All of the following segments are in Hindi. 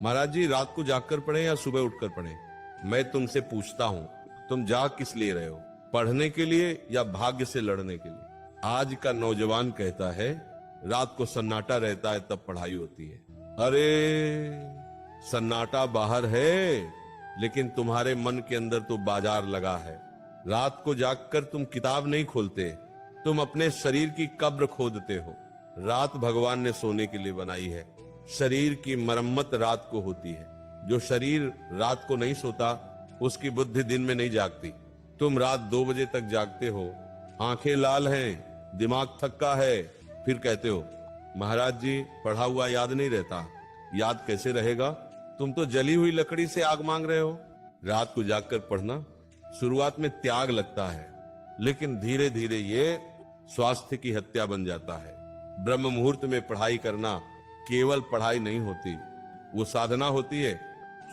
महाराज जी, रात को जागकर पढ़े या सुबह उठकर पढ़े? मैं तुमसे पूछता हूँ, तुम जाग किस लिए रहे हो? पढ़ने के लिए या भाग्य से लड़ने के लिए? आज का नौजवान कहता है रात को सन्नाटा रहता है तब पढ़ाई होती है। अरे सन्नाटा बाहर है, लेकिन तुम्हारे मन के अंदर तो बाजार लगा है। रात को जागकर तुम किताब नहीं खोलते, तुम अपने शरीर की कब्र खोदते हो। रात भगवान ने सोने के लिए बनाई है। शरीर की मरम्मत रात को होती है। जो शरीर रात को नहीं सोता उसकी बुद्धि दिन में नहीं जागती। तुम रात 2 बजे तक जागते हो, आंखें लाल हैं, दिमाग थक्का है, फिर कहते हो महाराज जी पढ़ा हुआ याद नहीं रहता। याद कैसे रहेगा? तुम तो जली हुई लकड़ी से आग मांग रहे हो। रात को जागकर पढ़ना शुरुआत में त्याग लगता है, लेकिन धीरे धीरे ये स्वास्थ्य की हत्या बन जाता है। ब्रह्म मुहूर्त में पढ़ाई करना केवल पढ़ाई नहीं होती, वो साधना होती है।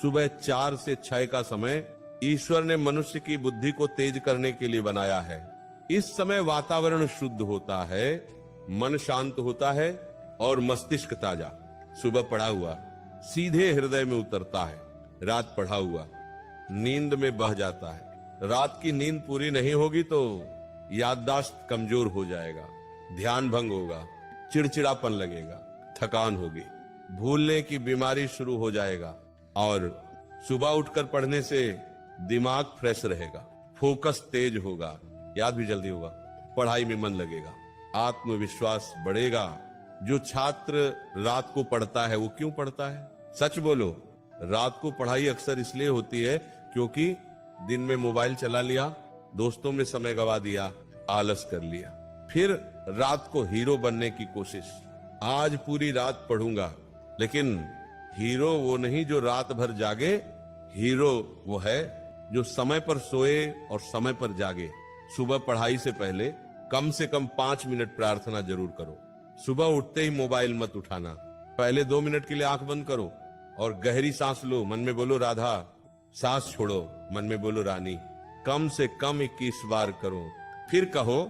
सुबह 4 से 6 का समय ईश्वर ने मनुष्य की बुद्धि को तेज करने के लिए बनाया है। इस समय वातावरण शुद्ध होता है, मन शांत होता है और मस्तिष्क ताजा। सुबह पढ़ा हुआ सीधे हृदय में उतरता है, रात पढ़ा हुआ नींद में बह जाता है। रात की नींद पूरी नहीं होगी तो याददाश्त कमजोर हो जाएगा, ध्यान भंग होगा, चिड़चिड़ापन लगेगा, थकान होगी, भूलने की बीमारी शुरू हो जाएगा। और सुबह उठकर पढ़ने से दिमाग फ्रेश रहेगा, फोकस तेज होगा, याद भी जल्दी होगा, पढ़ाई में मन लगेगा, आत्मविश्वास बढ़ेगा। जो छात्र रात को पढ़ता है वो क्यों पढ़ता है? सच बोलो। रात को पढ़ाई अक्सर इसलिए होती है क्योंकि दिन में मोबाइल चला लिया, दोस्तों में समय गवा दिया, आलस कर लिया, फिर रात को हीरो बनने की कोशिश। आज पूरी रात पढ़ूंगा, लेकिन हीरो वो नहीं जो रात भर जागे, हीरो वो है जो समय पर सोए और समय पर जागे। सुबह पढ़ाई से पहले कम से कम 5 मिनट प्रार्थना जरूर करो। सुबह उठते ही मोबाइल मत उठाना, पहले 2 मिनट के लिए आंख बंद करो और गहरी सांस लो, मन में बोलो राधा, सांस छोड़ो, मन में बोलो रानी। कम से कम 21 बार करो, फिर कहो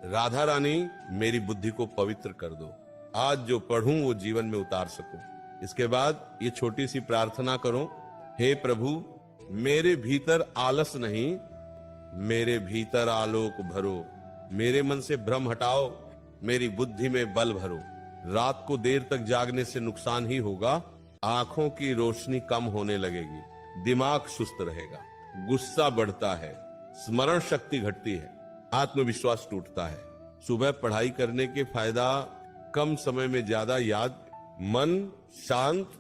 राधा रानी मेरी बुद्धि को पवित्र कर दो, आज जो पढ़ूं वो जीवन में उतार सकूं। इसके बाद ये छोटी सी प्रार्थना करो, हे प्रभु मेरे भीतर आलस नहीं, मेरे भीतर आलोक भरो, मेरे मन से भ्रम हटाओ, मेरी बुद्धि में बल भरो। रात को देर तक जागने से नुकसान ही होगा, आंखों की रोशनी कम होने लगेगी, दिमाग सुस्त रहेगा, गुस्सा बढ़ता है, स्मरण शक्ति घटती है, आत्मविश्वास टूटता है। सुबह पढ़ाई करने के फायदा कम समय में ज्यादा याद, मन शांत